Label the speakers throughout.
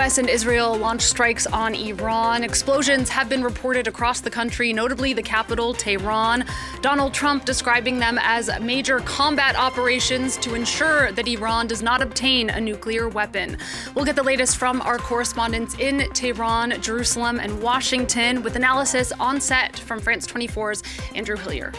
Speaker 1: U.S. and Israel launched strikes on Iran. Explosions have been reported across the country, notably the capital, Tehran. Donald Trump describing them as major combat operations to ensure that Iran does not obtain a nuclear weapon. We'll get the latest from our correspondents in Tehran, Jerusalem, and Washington with analysis on set from France 24's Andrew Hillier.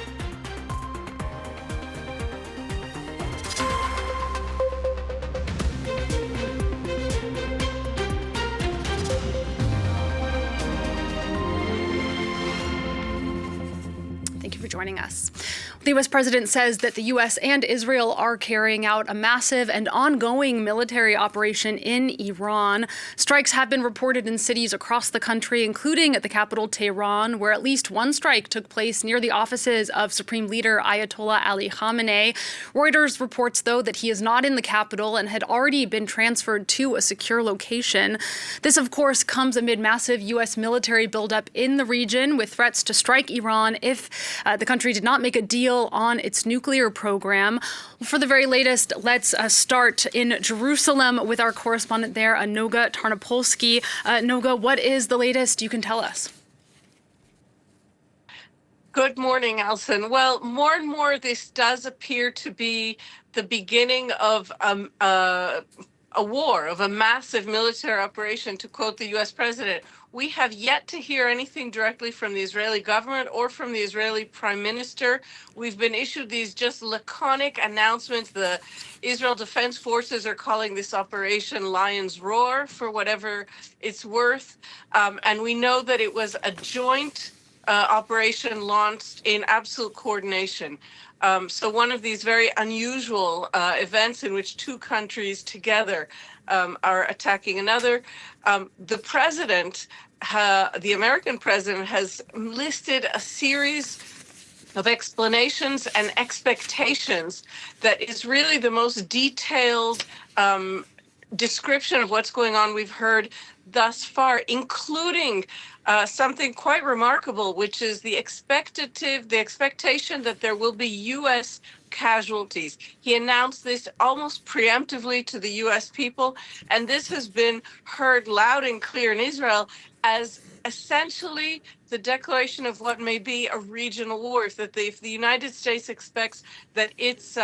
Speaker 1: Joining us. The U.S. president says that the U.S. and Israel are carrying out a massive and ongoing military operation in Iran. Strikes have been reported in cities across the country, including at the capital, Tehran, where at least one strike took place near the offices of Supreme Leader Ayatollah Ali Khamenei. Reuters reports, though, that he is not in the capital and had already been transferred to a secure location. This, of course, comes amid massive U.S. military buildup in the region, with threats to strike Iran if the country did not make a deal on its nuclear program. For the very latest, let's start in Jerusalem with our correspondent there, Noga Tarnopolsky. Noga, what is the latest you can tell us?
Speaker 2: Good morning, Alison. Well, more and more, this does appear to be the beginning of a war, of a massive military operation, to quote the U.S. president. We have yet to hear anything directly from the Israeli government or from the Israeli prime minister. We've been issued these just laconic announcements. The Israel Defense Forces are calling this operation Lion's Roar, for whatever it's worth. And we know that it was a joint operation launched in absolute coordination. So one of these very unusual events in which two countries together are attacking another. The president, the American president, has listed a series of explanations and expectations that is really the most detailed description of what's going on we've heard thus far, including something quite remarkable, which is the expectation that there will be U.S. casualties. He announced this almost preemptively to the U.S. people, and this has been heard loud and clear in Israel as essentially the declaration of what may be a regional war. That if the United States expects that its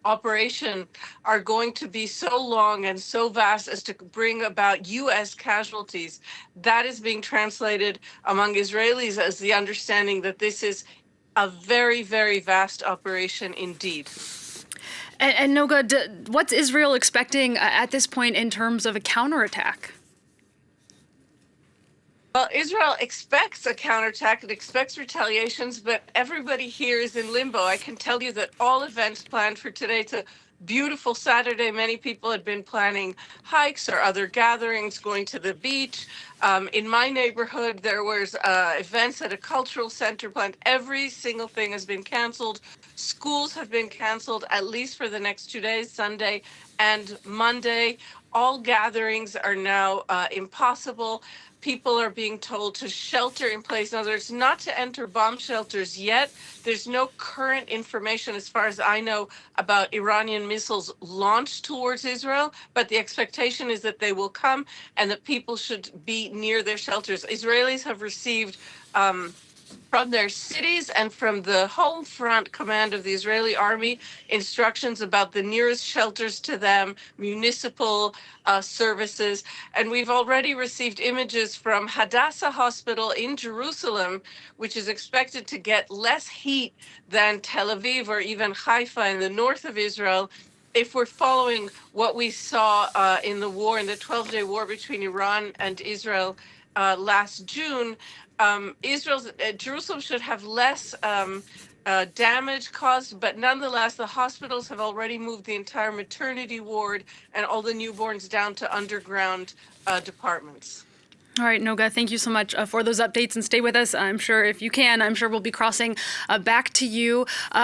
Speaker 2: operation are going to be so long and so vast as to bring about U.S. casualties, that is being translated among Israelis as the understanding that this is a very, very vast operation indeed.
Speaker 1: And Noga, what's Israel expecting at this point in terms of a counterattack?
Speaker 2: Well, Israel expects a counterattack, it expects retaliations, but everybody here is in limbo. I can tell you that all events planned for today, it's a beautiful Saturday. Many people had been planning hikes or other gatherings, going to the beach. In my neighborhood, there was events at a cultural center planned. Every single thing has been canceled. Schools have been canceled, at least for the next 2 days, Sunday and Monday. All gatherings are now impossible. People are being told to shelter in place. In other words, not to enter bomb shelters yet. There's no current information, as far as I know, about Iranian missiles launched towards Israel, but the expectation is that they will come and that people should be near their shelters. Israelis have received from their cities and from the home front command of the Israeli army instructions about the nearest shelters to them, municipal services. And we've already received images from Hadassah Hospital in Jerusalem, which is expected to get less heat than Tel Aviv or even Haifa in the north of Israel. If we're following what we saw in the 12-day war between Iran and Israel last June, Jerusalem should have less damage caused, but nonetheless, the hospitals have already moved the entire maternity ward and all the newborns down to underground departments.
Speaker 1: All right, Noga, thank you so much for those updates, and stay with us. I'm sure if you can, I'm sure we'll be crossing back to you.